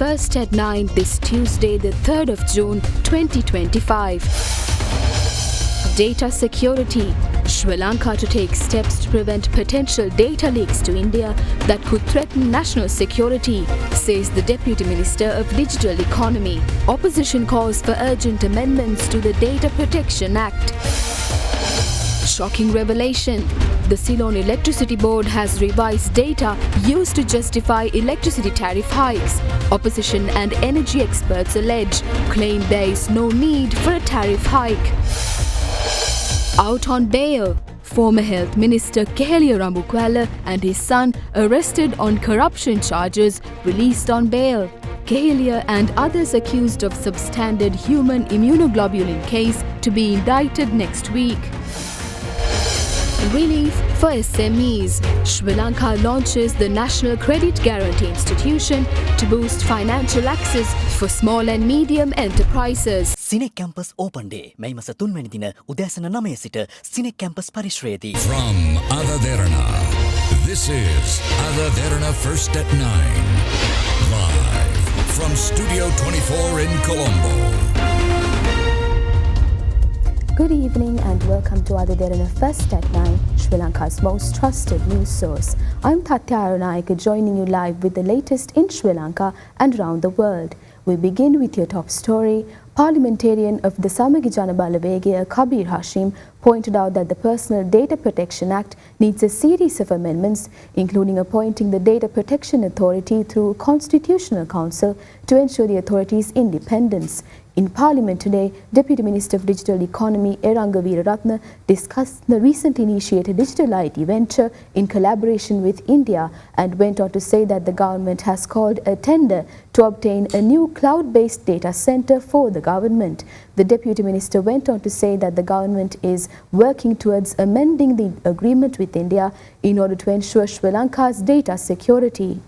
First at 9 this Tuesday, the 3rd of June 2025. Data security. Sri Lanka to take steps to prevent potential data leaks to India that could threaten national security, says the Deputy Minister of Digital Economy. Opposition calls for urgent amendments to the Data Protection Act. Shocking revelation. The Ceylon Electricity Board has revised data used to justify electricity tariff hikes. Opposition and energy experts claim there is no need for a tariff hike. Out on bail. Former Health Minister Kehelia Rambukwala and his son arrested on corruption charges released on bail. Kehelia and others accused of substandard human immunoglobulin case to be indicted next week. Relief for SMEs. Sri Lanka launches the National Credit Guarantee Institution to boost financial access for small and medium enterprises. Cine Campus Open Day. May masa 3 වෙනි දින උදෑසන 9 සිට Cine Campus පරිශ්‍රයේදී. From Derana, this is Derana First at 9. Live from Studio 24 in Colombo. Good evening and welcome to Derana First at 9, Sri Lanka's most trusted news source. I'm Tatya Aronayaka joining you live with the latest in Sri Lanka and around the world. We begin with your top story. Parliamentarian of the Samagi Jana Balawegaya Kabir Hashim pointed out that the Personal Data Protection Act needs a series of amendments, including appointing the Data Protection Authority through Constitutional Council to ensure the authority's independence. In Parliament today, Deputy Minister of Digital Economy Eranga Weeraratne discussed the recently initiated digital IT venture in collaboration with India and went on to say that the government has called a tender to obtain a new cloud-based data center for the government. The Deputy Minister went on to say that the government is working towards amending the agreement with India in order to ensure Sri Lanka's data security.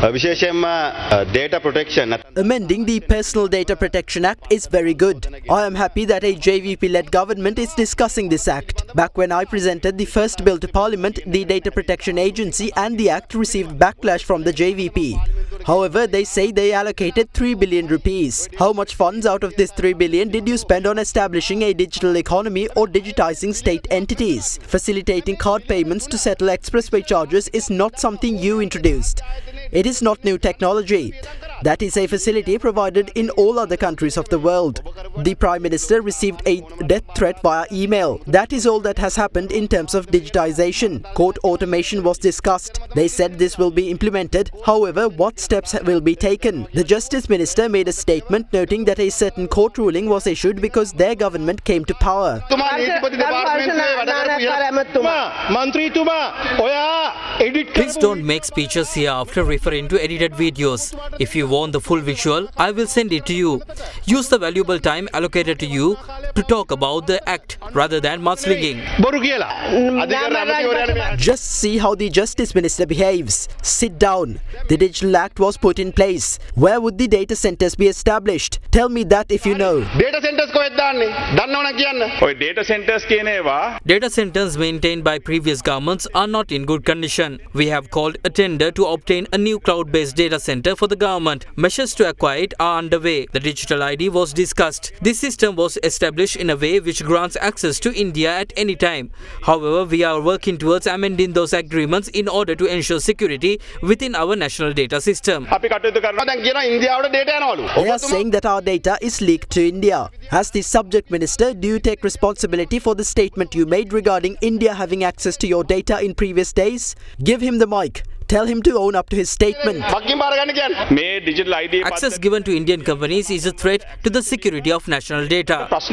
Data protection. Amending the Personal Data Protection Act is very good. I am happy that a JVP-led government is discussing this act. Back when I presented the first bill to Parliament, the Data Protection Agency and the act received backlash from the JVP. However, they say they allocated 3 billion rupees. How much funds out of this 3 billion did you spend on establishing a digital economy or digitizing state entities? Facilitating card payments to settle expressway charges is not something you introduced. It is not new technology. That is a facility provided in all other countries of the world. The Prime Minister received a death threat via email. That is all that has happened in terms of digitization. Court automation was discussed. They said this will be implemented. However, what steps will be taken? The Justice Minister made a statement noting that a certain court ruling was issued because their government came to power. Please don't make speeches here after referring to edited videos. If you want the full visual, I will send it to you. Use the valuable time allocated to you to talk about the act rather than mudslinging. Just see how the Justice Minister behaves. Sit down. The Digital Act was put in place. Where would the data centers be established? Tell me that if you know. Data centers Data centers maintained by previous governments are not in good condition. We have called a tender to obtain a new cloud-based data center for the government. Measures to acquire it are underway. The digital ID was discussed. This system was established in a way which grants access to India at any time. However, we are working towards amending those agreements in order to ensure security within our national data system. They are saying that our data is leaked to India. As the subject minister, do you take responsibility for the statement you made regarding India having access to your data in previous days? Give him the mic. Tell him to own up to his statement. Access given to Indian companies is a threat to the security of national data. It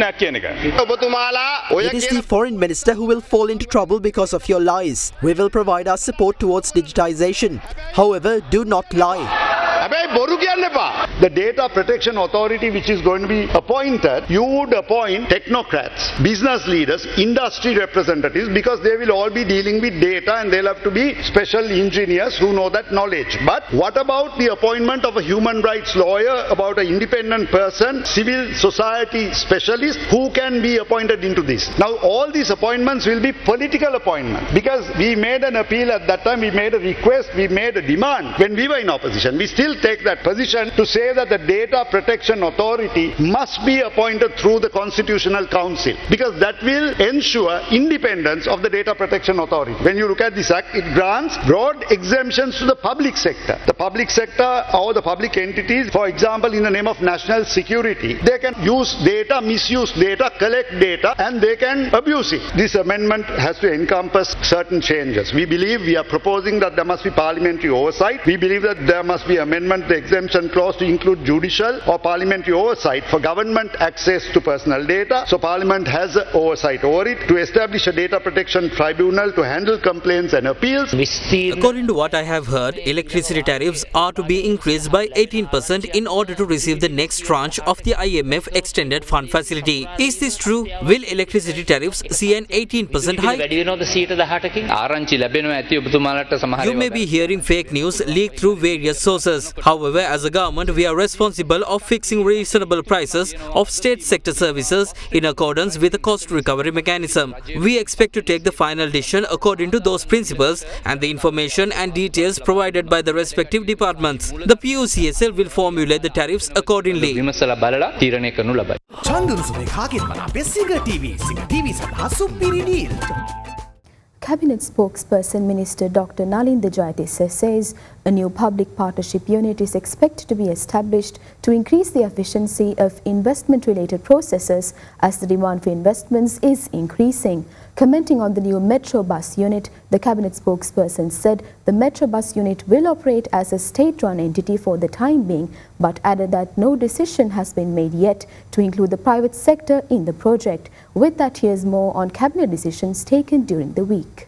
is the foreign minister who will fall into trouble because of your lies. We will provide our support towards digitization. However, do not lie. the Data Protection Authority which is going to be appointed, you would appoint technocrats, business leaders, industry representatives, because they will all be dealing with data and they'll have to be special engineers who know that knowledge. But what about the appointment of a human rights lawyer, about an independent person, civil society specialist who can be appointed into this? Now all these appointments will be political appointments, because we made an appeal at that time, we made a request, we made a demand when we were in opposition. We still take that position to say that the Data Protection Authority must be appointed through the Constitutional Council, because that will ensure independence of the Data Protection Authority. When you look at this act, it grants broad exemptions to the public sector. The public sector or the public entities, for example, in the name of national security, they can use data, misuse data, collect data, and they can abuse it. This amendment has to encompass certain changes. We believe, we are proposing that there must be parliamentary oversight. We believe that there must be amendment the exemption clause to include judicial or parliamentary oversight for government access to personal data. So Parliament has oversight over it, to establish a data protection tribunal to handle complaints and appeals. According to what I have heard, electricity tariffs are to be increased by 18% in order to receive the next tranche of the IMF extended fund facility. Is this true? Will electricity tariffs see an 18% hike? You may be hearing fake news leaked through various sources. However, as a government, we are responsible of fixing reasonable prices of state sector services in accordance with the cost recovery mechanism. We expect to take the final decision according to those principles and the information and details provided by the respective departments. The PUCSL will formulate the tariffs accordingly. Cabinet spokesperson Minister Dr. Nalinda Jayatissa says a new public partnership unit is expected to be established to increase the efficiency of investment-related processes as the demand for investments is increasing. Commenting on the new Metro Bus unit, the Cabinet spokesperson said the Metro Bus unit will operate as a state-run entity for the time being, but added that no decision has been made yet to include the private sector in the project. With that, here's more on Cabinet decisions taken during the week.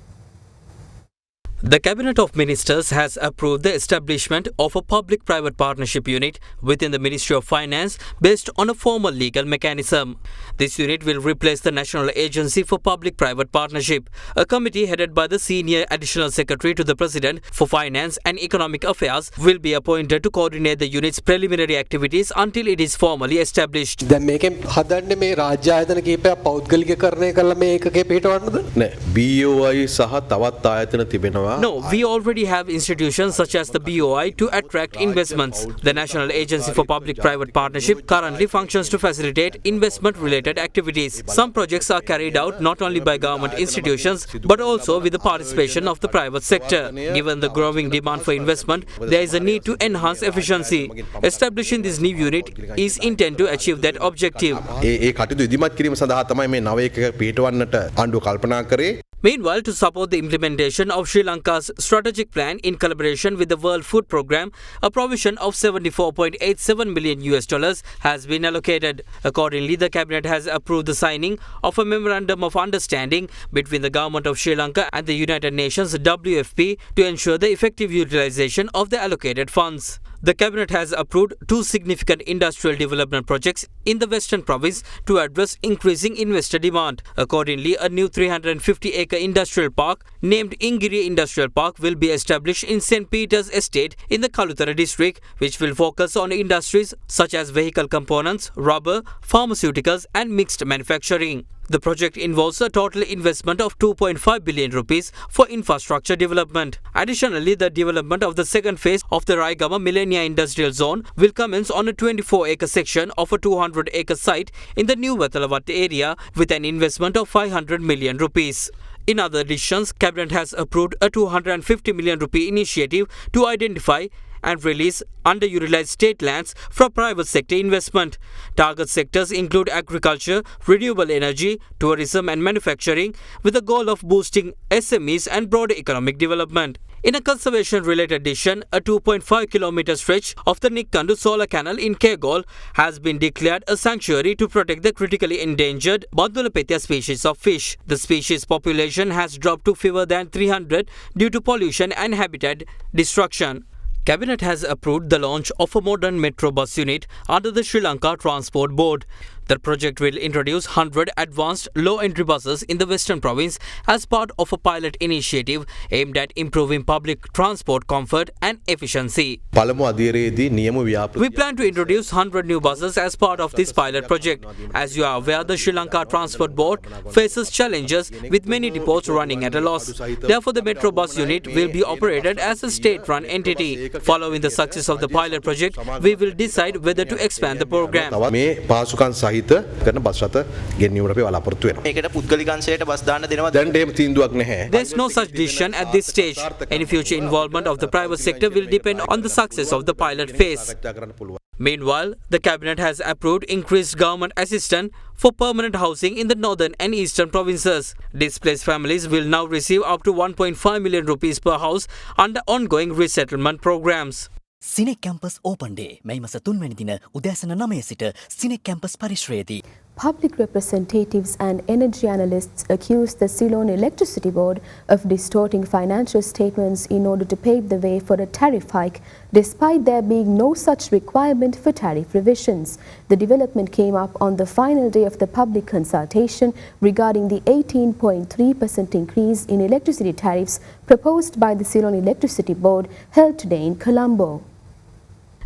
The Cabinet of Ministers has approved the establishment of a public-private partnership unit within the Ministry of Finance based on a formal legal mechanism. This unit will replace the National Agency for Public-Private Partnership. A committee headed by the Senior Additional Secretary to the President for Finance and Economic Affairs will be appointed to coordinate the unit's preliminary activities until it is formally established. දැන් මේකෙන් හදන්නේ මේ රාජ්‍ය ආයතන කීපයක් පෞද්ගලිකකරණය කළා මේ ඒකකේ පිටවන්නද? නෑ BOI සහ තවත් ආයතන තිබෙනවා. No, we already have institutions such as the BOI to attract investments. The National Agency for Public-Private Partnership currently functions to facilitate investment-related activities. Some projects are carried out not only by government institutions but also with the participation of the private sector. Given the growing demand for investment, there is a need to enhance efficiency. Establishing this new unit is intended to achieve that objective. ඒ කටයුතු ඉදිරිමත් කිරීම සඳහා තමයි මේ නව එකක පිටවන්නට ආණ්ඩුව කල්පනා කරේ. Meanwhile, to support the implementation of Sri Lanka's strategic plan in collaboration with the World Food Programme, a provision of $74.87 million has been allocated. Accordingly, the Cabinet has approved the signing of a Memorandum of Understanding between the Government of Sri Lanka and the United Nations WFP to ensure the effective utilization of the allocated funds. The Cabinet has approved two significant industrial development projects in the Western Province to address increasing investor demand. Accordingly, a new 350-acre industrial park named Ingiri Industrial Park will be established in St. Peter's Estate in the Kalutara district, which will focus on industries such as vehicle components, rubber, pharmaceuticals and mixed manufacturing. The project involves a total investment of 2.5 billion rupees for infrastructure development. Additionally, the development of the second phase of the Raigama Millennia Industrial Zone will commence on a 24-acre section of a 200-acre site in the new Vatalavat area with an investment of 500 million rupees. In other decisions, Cabinet has approved a 250 million rupee initiative to identify and release underutilized state lands for private sector investment. Target sectors include agriculture, renewable energy, tourism and manufacturing, with the goal of boosting SMEs and broader economic development. In a conservation-related decision, a 2.5-kilometer stretch of the Nikkandu Solar Canal in Kegol has been declared a sanctuary to protect the critically endangered Bandulapetia species of fish. The species population has dropped to fewer than 300 due to pollution and habitat destruction. Cabinet has approved the launch of a modern metro bus unit under the Sri Lanka Transport Board. The project will introduce 100 advanced low-entry buses in the Western Province as part of a pilot initiative aimed at improving public transport comfort and efficiency. We plan to introduce 100 new buses as part of this pilot project. As you are aware, the Sri Lanka Transport Board faces challenges with many depots running at a loss. Therefore, the metro bus unit will be operated as a state-run entity. Following the success of the pilot project, we will decide whether to expand the program. There's no such decision at this stage. Any future involvement of the private sector will depend on the success of the pilot phase. Meanwhile, the Cabinet has approved increased government assistance for permanent housing in the northern and eastern provinces. Displaced families will now receive up to 1.5 million rupees per house under ongoing resettlement programs. CINEC campus open day මැයි මස 3 වෙනි දින උදෑසන 9 සිට CINEC campus පරිශ්‍රයේදී Public representatives and energy analysts accused the Ceylon Electricity Board of distorting financial statements in order to pave the way for a tariff hike, despite there being no such requirement for tariff revisions. The development came up on the final day of the public consultation regarding the 18.3% increase in electricity tariffs proposed by the Ceylon Electricity Board held today in Colombo.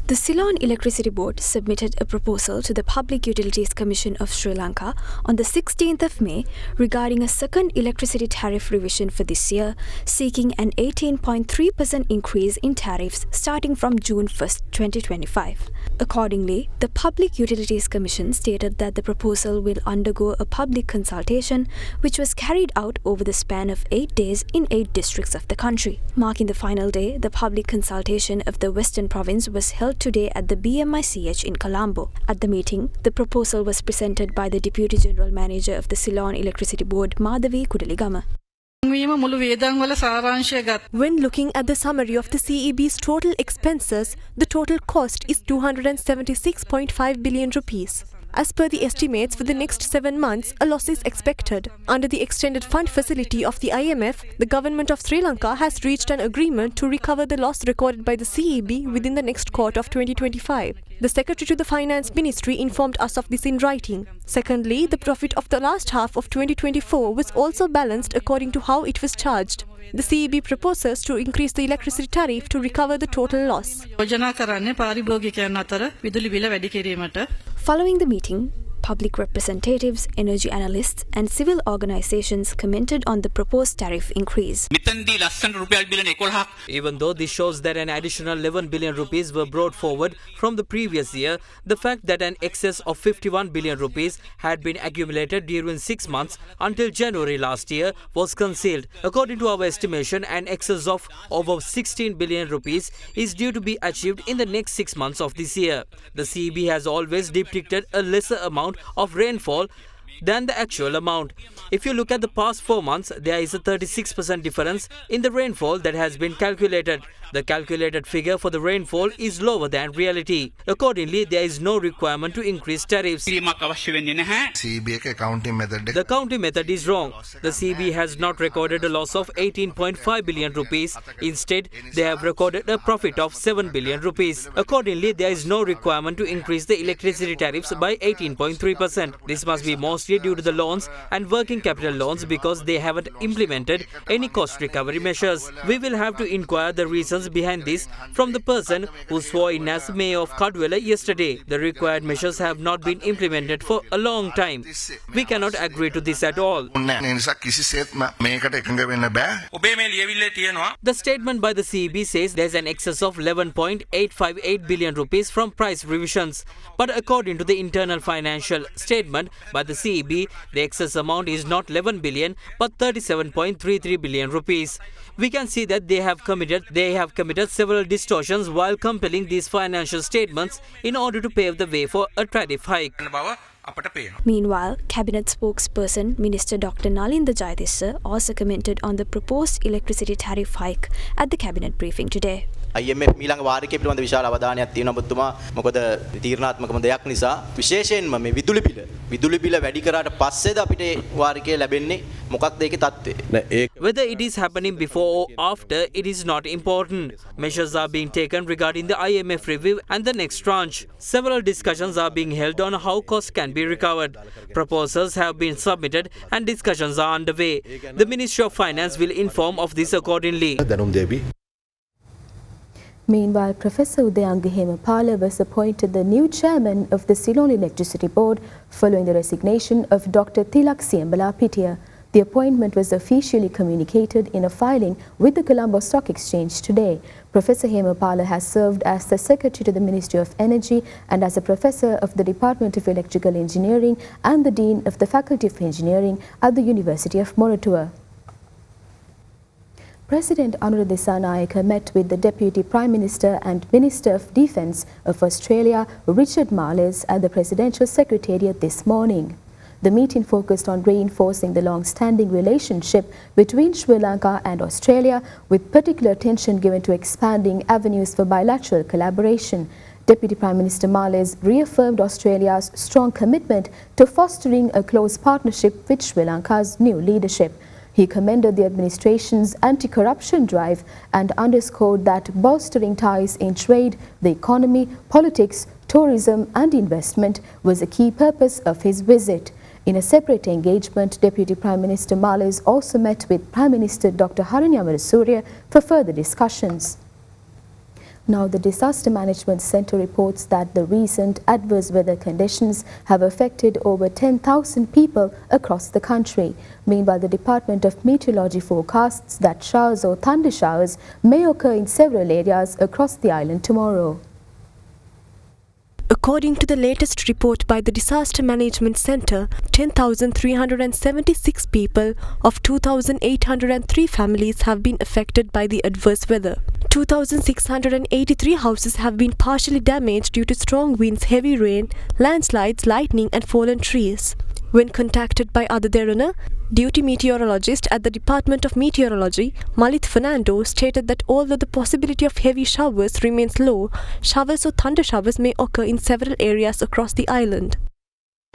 The Ceylon Electricity Board submitted a proposal to the Public Utilities Commission of Sri Lanka on the 16th of May regarding a second electricity tariff revision for this year, seeking an 18.3% increase in tariffs starting from June 1st, 2025. Accordingly, the Public Utilities Commission stated that the proposal will undergo a public consultation, which was carried out over the span of 8 days in 8 districts of the country. Marking the final day, the public consultation of the Western Province was held today at the BMICH in Colombo. At the meeting, the proposal was presented by the Deputy General Manager of the Ceylon Electricity Board, Madhavi Kudaligama. When looking at the summary of the CEB's total expenses, the total cost is 276.5 billion rupees. As per the estimates, for the next 7 months, a loss is expected. Under the extended fund facility of the IMF, the government of Sri Lanka has reached an agreement to recover the loss recorded by the CEB within the next quarter of 2025. The Secretary to the Finance Ministry informed us of this in writing. Secondly, the profit of the last half of 2024 was also balanced according to how it was charged. The CEB proposes to increase the electricity tariff to recover the total loss. Following the meeting, public representatives, energy analysts and civil organizations commented on the proposed tariff increase. Even though this shows that an additional 11 billion rupees were brought forward from the previous year, the fact that an excess of 51 billion rupees had been accumulated during 6 months until January last year was concealed. According to our estimation, an excess of over 16 billion rupees is due to be achieved in the next 6 months of this year. The CEB has always depicted a lesser amount of rainfall than the actual amount. If you look at the past 4 months, there is a 36% difference in the rainfall that has been calculated. The calculated figure for the rainfall is lower than reality. Accordingly, there is no requirement to increase tariffs. The accounting method is wrong. The CB has not recorded a loss of 18.5 billion rupees. Instead, they have recorded a profit of 7 billion rupees. Accordingly, there is no requirement to increase the electricity tariffs by 18.3%. This must be mostly due to the loans and working capital loans because they haven't implemented any cost recovery measures. We will have to inquire the reasons behind this from the person who swore in as Mayor of Kadwela yesterday. The required measures have not been implemented for a long time. We cannot agree to this at all. The statement by the CEB says there's an excess of 11.858 billion rupees from price revisions. But according to the internal financial statement by the CEB, the excess amount is not 11 billion but 37.33 billion rupees. We can see that they have committed several distortions while compiling these financial statements in order to pave the way for a tariff hike. Meanwhile, Cabinet spokesperson Minister Dr. Nalinda Jayadissa also commented on the proposed electricity tariff hike at the Cabinet briefing today. IMF මීළඟ වාරිකය පිළිබඳ විශාල අවධානයක් තියෙනවා ඔබතුමා. මොකද තීරණාත්මකම දෙයක් නිසා විශේෂයෙන්ම මේ විදුලි බිල වැඩි කරාට පස්සේද අපිට වාරිකය ලැබෙන්නේ මොකක්ද ඒකේ තත්ත්වය? Whether it is happening before or after, it is not important. Measures are being taken regarding the IMF review and the next tranche. Several discussions are being held on how costs can be recovered. Proposals have been submitted and discussions are underway. The Ministry of Finance will inform of this accordingly. Meanwhile, Professor Udayanga Hemapala was appointed the new chairman of the Ceylon Electricity Board following the resignation of Dr. Tilak Siambala Pitya. The appointment was officially communicated in a filing with the Colombo Stock Exchange today. Professor Hemapala has served as the Secretary to the Ministry of Energy and as a Professor of the Department of Electrical Engineering and the Dean of the Faculty of Engineering at the University of Moratuwa. President Anura Dissanayake met with the Deputy Prime Minister and Minister of Defence of Australia, Richard Marles, at the Presidential Secretariat this morning. The meeting focused on reinforcing the long-standing relationship between Sri Lanka and Australia, with particular attention given to expanding avenues for bilateral collaboration. Deputy Prime Minister Marles reaffirmed Australia's strong commitment to fostering a close partnership with Sri Lanka's new leadership. He commended the administration's anti-corruption drive and underscored that bolstering ties in trade, the economy, politics, tourism and investment was a key purpose of his visit. In a separate engagement, Deputy Prime Minister Marles also met with Prime Minister Dr. Harini Amarasuriya for further discussions. Now, the Disaster Management Centre reports that the recent adverse weather conditions have affected over 10,000 people across the country. Meanwhile, the Department of Meteorology forecasts that showers or thunder showers may occur in several areas across the island tomorrow. According to the latest report by the Disaster Management Centre, 10,376 people of 2,803 families have been affected by the adverse weather. 2,683 houses have been partially damaged due to strong winds, heavy rain, landslides, lightning and fallen trees. When contacted by Ada Derana, duty meteorologist at the Department of Meteorology, Malit Fernando, stated that although the possibility of heavy showers remains low, showers or thunder showers may occur in several areas across the island.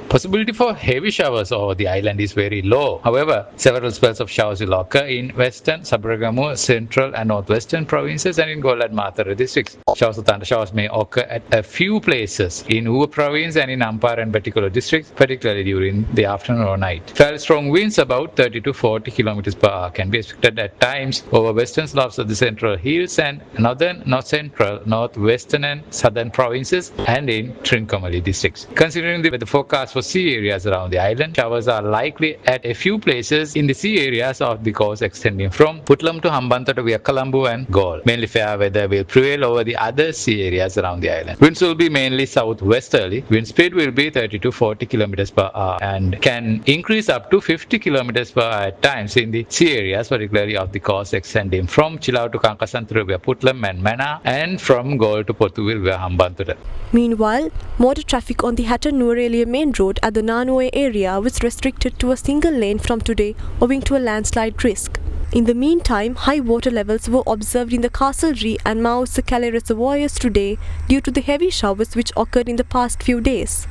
Possibility for heavy showers over the island is very low. However, several spells of showers will occur in western, Sabaragamu, central and northwestern provinces and in Gol and Matara districts. Showers or thunder showers may occur at a few places in Uva province and in Ampara and Particular districts, particularly during the afternoon or night. Fairly strong winds about 30 to 40 kilometers per hour can be expected at times over western slopes of the central hills and northern, north central, northwestern and southern provinces and in Trincomalee districts. Considering the weather forecast for sea areas around the island, showers are likely at a few places in the sea areas of the coast extending from Putlam to Hambantota via Colombo and Galle. Mainly fair weather will prevail over the other sea areas around the island. Winds will be mainly southwesterly. Wind speed will be 30 to 40 kilometers per hour and can increase up to 50 kilometers per hour at times in the sea areas, particularly of the coast extending from Chilau to Kankasanthuru via Putlam and Mana and from Galle to Potuville via Hambantota. Meanwhile, motor traffic on the Hatton Nuwara main road at the Nanoe area was restricted to a single lane from today owing to a landslide risk. In the meantime, high water levels were observed in the Castlereagh and Mausa reservoirs today due to the heavy showers which occurred in the past few days.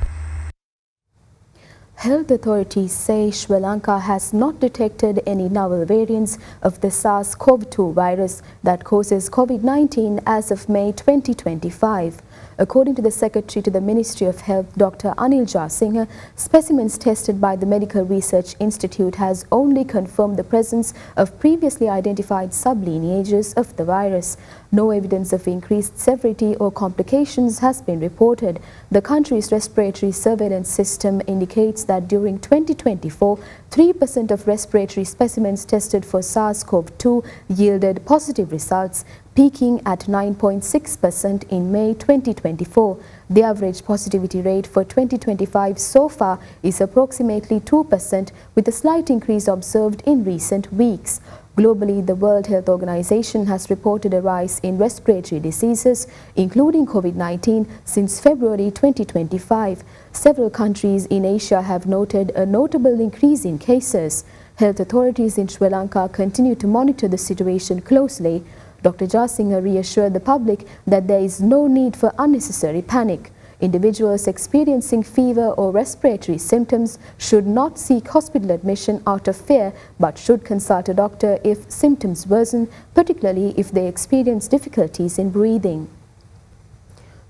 Health authorities say Sri Lanka has not detected any novel variants of the SARS-CoV-2 virus that causes COVID-19 as of May 2025. According to the Secretary to the Ministry of Health, Dr. Anil Jasinghe, specimens tested by the Medical Research Institute has only confirmed the presence of previously identified sublineages of the virus. No evidence of increased severity or complications has been reported. The country's respiratory surveillance system indicates that during 2024, 3% of respiratory specimens tested for SARS-CoV-2 yielded positive results, peaking at 9.6% in May 2024. The average positivity rate for 2025 so far is approximately 2%, with a slight increase observed in recent weeks. Globally, the World Health Organization has reported a rise in respiratory diseases, including COVID-19, since February 2025. Several countries in Asia have noted a notable increase in cases. Health authorities in Sri Lanka continue to monitor the situation closely. Dr. Jaisinghe reassured the public that there is no need for unnecessary panic. Individuals experiencing fever or respiratory symptoms should not seek hospital admission out of fear but should consult a doctor if symptoms worsen, particularly if they experience difficulties in breathing.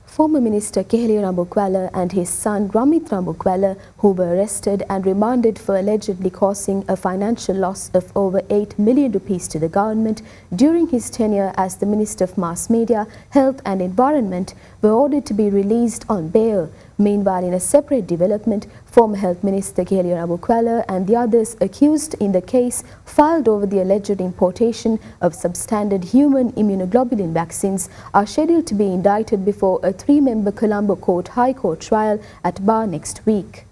Former Minister Keheliya Rambukwala and his son Ramith Rambukwala, who were arrested and remanded for allegedly causing a financial loss of over 8 million rupees to the government during his tenure as the Minister of Mass Media, Health and Environment, were ordered to be released on bail. Meanwhile, in a separate development, former Health Minister Keheliya Rambukwala and the others accused in the case filed over the alleged importation of substandard human immunoglobulin vaccines are scheduled to be indicted before a 3-member Colombo High Court trial at Bar next week.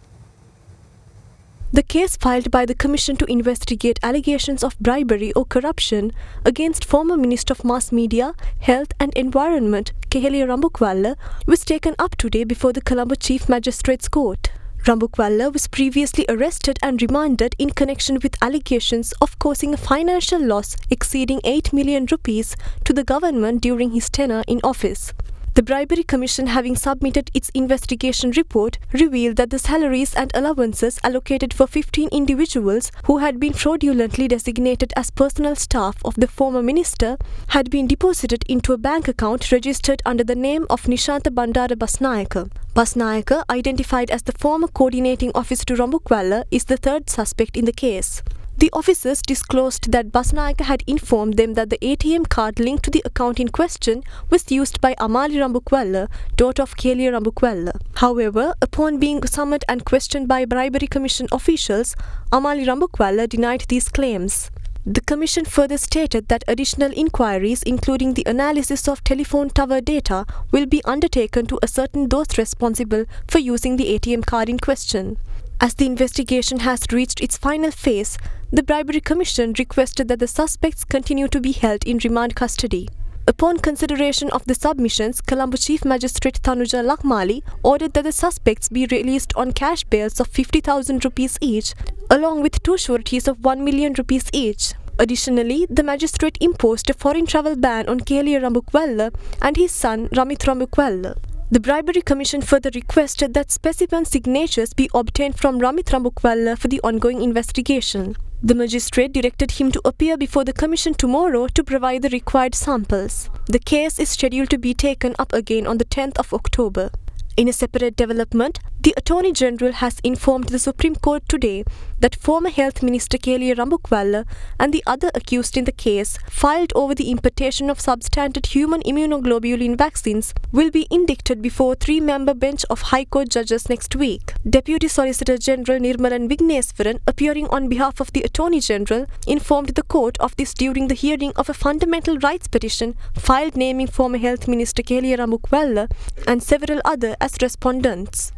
The case filed by the Commission to investigate allegations of bribery or corruption against former Minister of Mass Media, Health and Environment Keheliya Rambukwala was taken up today before the Colombo Chief Magistrates Court. Rambukwala was previously arrested and remanded in connection with allegations of causing a financial loss exceeding 8 million rupees to the government during his tenure in office. The Bribery Commission, having submitted its investigation report, revealed that the salaries and allowances allocated for 15 individuals who had been fraudulently designated as personal staff of the former minister had been deposited into a bank account registered under the name of Nishantha Bandara Basnayaka. Basnayaka, identified as the former coordinating officer to Rambukwala, is the third suspect in the case. The officers disclosed that Basnayaka had informed them that the ATM card linked to the account in question was used by Amali Rambukwala, daughter of Keheliya Rambukwala. However, upon being summoned and questioned by Bribery Commission officials, Amali Rambukwala denied these claims. The Commission further stated that additional inquiries, including the analysis of telephone tower data, will be undertaken to ascertain those responsible for using the ATM card in question. As the investigation has reached its final phase, the Bribery Commission requested that the suspects continue to be held in remand custody. Upon consideration of the submissions, Colombo Chief Magistrate Tanuja Lakmali ordered that the suspects be released on cash bails of 50,000 rupees each, along with 2 sureties of 1 million rupees each. Additionally, the magistrate imposed a foreign travel ban on Keheliya Rambukwala and his son Ramith Rambukwala. The Bribery Commission further requested that specimen signatures be obtained from Ramith Rambukwala for the ongoing investigation. The magistrate directed him to appear before the Commission tomorrow to provide the required samples. The case is scheduled to be taken up again on the 10th of October. In a separate development, the Attorney General has informed the Supreme Court today that former Health Minister Keheliya Rambukwala and the other accused in the case filed over the importation of substandard human immunoglobulin vaccines will be indicted before a 3-member bench of High Court judges next week. Deputy Solicitor General Nirmalan Vigneswaran, appearing on behalf of the Attorney General, informed the court of this during the hearing of a fundamental rights petition filed naming former Health Minister Keheliya Rambukwala and several others as respondents.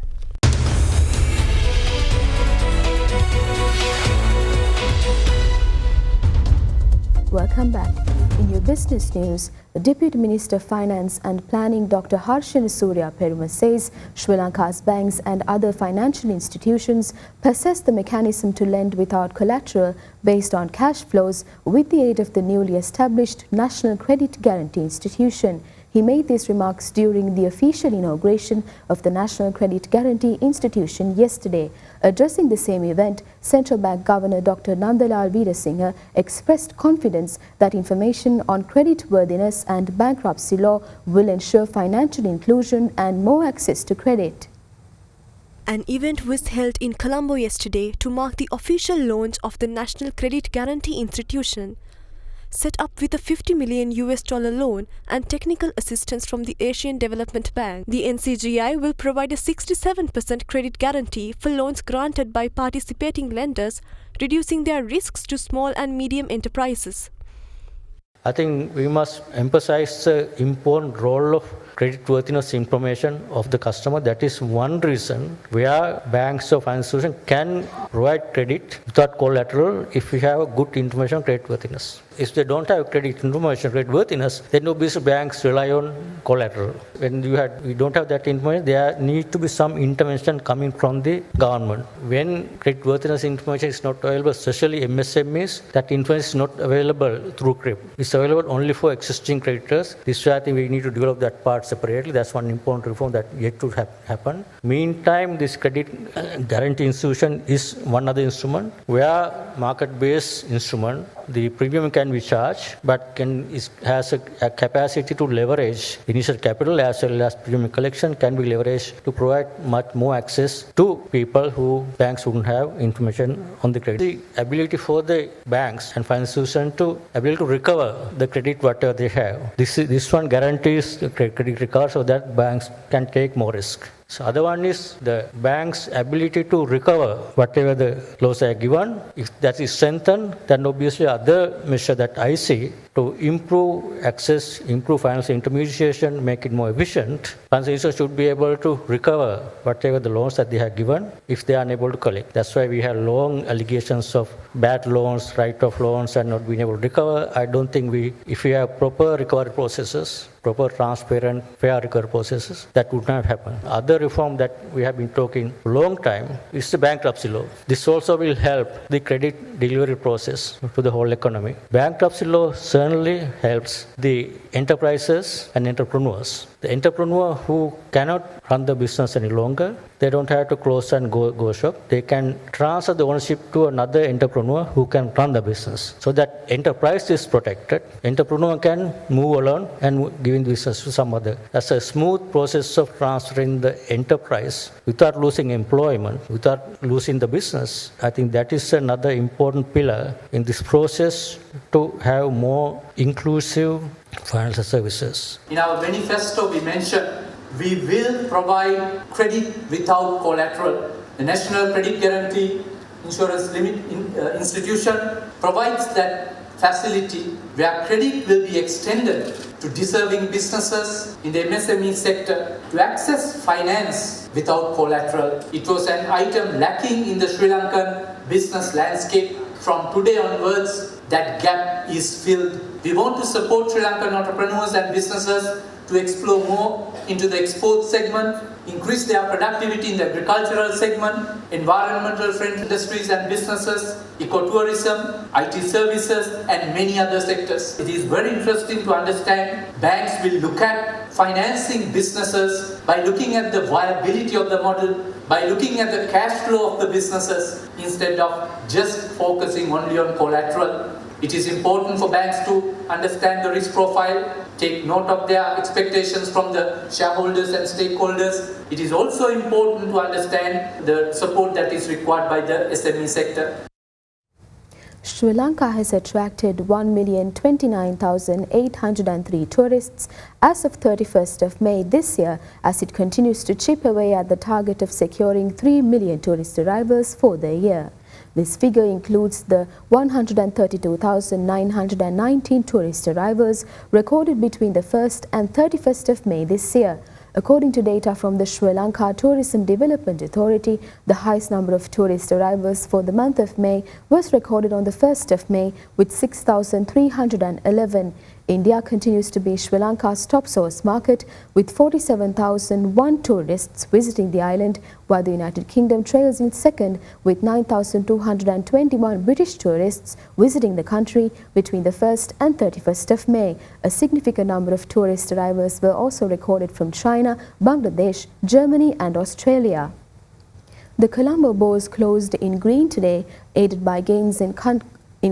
Welcome back. In your business news, the Deputy Minister of Finance and Planning Dr. Harshana Surya Peruma says Sri Lanka's banks and other financial institutions possess the mechanism to lend without collateral based on cash flows with the aid of the newly established National Credit Guarantee Institution. He made these remarks during the official inauguration of the National Credit Guarantee Institution yesterday. Addressing the same event, Central Bank Governor Dr. Nandalal Veerasinghe expressed confidence that information on creditworthiness and bankruptcy law will ensure financial inclusion and more access to credit. An event was held in Colombo yesterday to mark the official launch of the National Credit Guarantee Institution. Set up with a $50 million loan and technical assistance from the Asian Development Bank, the NCGI will provide a 67% credit guarantee for loans granted by participating lenders, reducing their risks to small and medium enterprises. I think we must emphasize the important role of creditworthiness information of the customer. That is one reason where banks or financial institutions can provide credit without collateral if we have a good information on creditworthiness. If they don't have credit information, creditworthiness, then obviously banks rely on collateral. When we don't have that information, there need to be some intervention coming from the government. When creditworthiness information is not available, especially MSMEs, that information is not available through CRIP. It's available only for existing creditors. This way, I think we need to develop that part separately. That's one important reform that yet to happen. Meantime, this credit guarantee institution is one other instrument where market-based instrument, the premium can be charged, but has a capacity to leverage initial capital as well as premium collection can be leveraged to provide much more access to people who banks wouldn't have information on the credit. The ability for the banks and financial institutions to ability to recover the credit whatever they have. This one guarantees the credit recovery so that banks can take more risk. So other one is the bank's ability to recover whatever the loans are given. If that is strengthened, then obviously other measure that I see to improve access, improve financial intermediation, make it more efficient, financial institutions should be able to recover whatever the loans that they have given if they are unable to collect. That's why we have long allegations of bad loans, write-off loans, and not being able to recover. I don't think if we have proper recovery processes, proper, transparent, fair recovery processes, that would not happen. Other reform that we have been talking a long time is the bankruptcy law. This also will help the credit delivery process to the whole economy. Bankruptcy law certainly helps the enterprises and entrepreneurs. The entrepreneur who cannot run the business any longer, they don't have to close and go shop. They can transfer the ownership to another entrepreneur who can run the business. So that enterprise is protected. Entrepreneur can move along and giving business to some other. That's a smooth process of transferring the enterprise without losing employment, without losing the business. I think that is another important pillar in this process to have more inclusive financial services. In our manifesto, we mentioned we will provide credit without collateral. The National Credit Guarantee Insurance Institution provides that facility where credit will be extended to deserving businesses in the MSME sector to access finance without collateral. It was an item lacking in the Sri Lankan business landscape. From today onwards, that gap is filled. We want to support Sri Lankan entrepreneurs and businesses to explore more into the export segment, increase their productivity in the agricultural segment, environmental friendly industries and businesses, ecotourism, IT services, and many other sectors. It is very interesting to understand banks will look at financing businesses by looking at the viability of the model, by looking at the cash flow of the businesses instead of just focusing only on collateral. It is important for banks to understand the risk profile, take note of their expectations from the shareholders and stakeholders. It is also important to understand the support that is required by the SME sector. Sri Lanka has attracted 1,029,803 tourists as of 31st of May this year, as it continues to chip away at the target of securing 3 million tourist arrivals for the year. This figure includes the 132,919 tourist arrivals recorded between the 1st and 31st of May this year. According to data from the Sri Lanka Tourism Development Authority, the highest number of tourist arrivals for the month of May was recorded on the 1st of May with 6,311. India continues to be Sri Lanka's top source market with 47,001 tourists visiting the island, while the United Kingdom trails in second with 9,221 British tourists visiting the country between the 1st and 31st of May. A significant number of tourist arrivals were also recorded from China, Bangladesh, Germany and Australia. The Colombo Bourse closed in green today, aided by gains in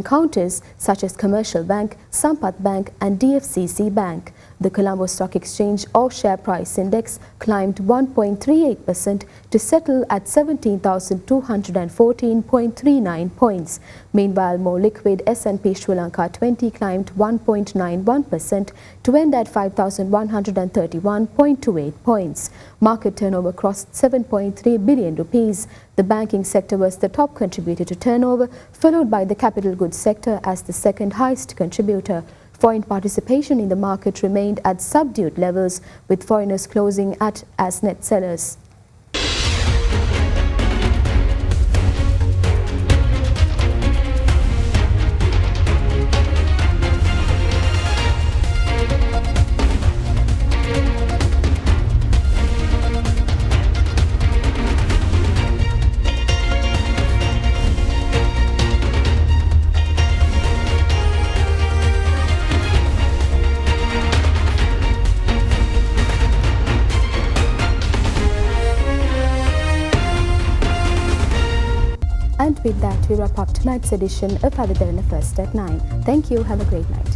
counters such as Commercial Bank, Sampath Bank and DFCC Bank. The Colombo Stock Exchange all-share price index climbed 1.38% to settle at 17,214.39 points. Meanwhile, more liquid S&P Sri Lanka 20 climbed 1.91% to end at 5,131.28 points. Market turnover crossed 7.3 billion rupees. The banking sector was the top contributor to turnover, followed by the capital goods sector as the second highest contributor. Foreign participation in the market remained at subdued levels, with foreigners closing as net sellers. And with that, we wrap up tonight's edition of Derana First at 9. Thank you. Have a great night.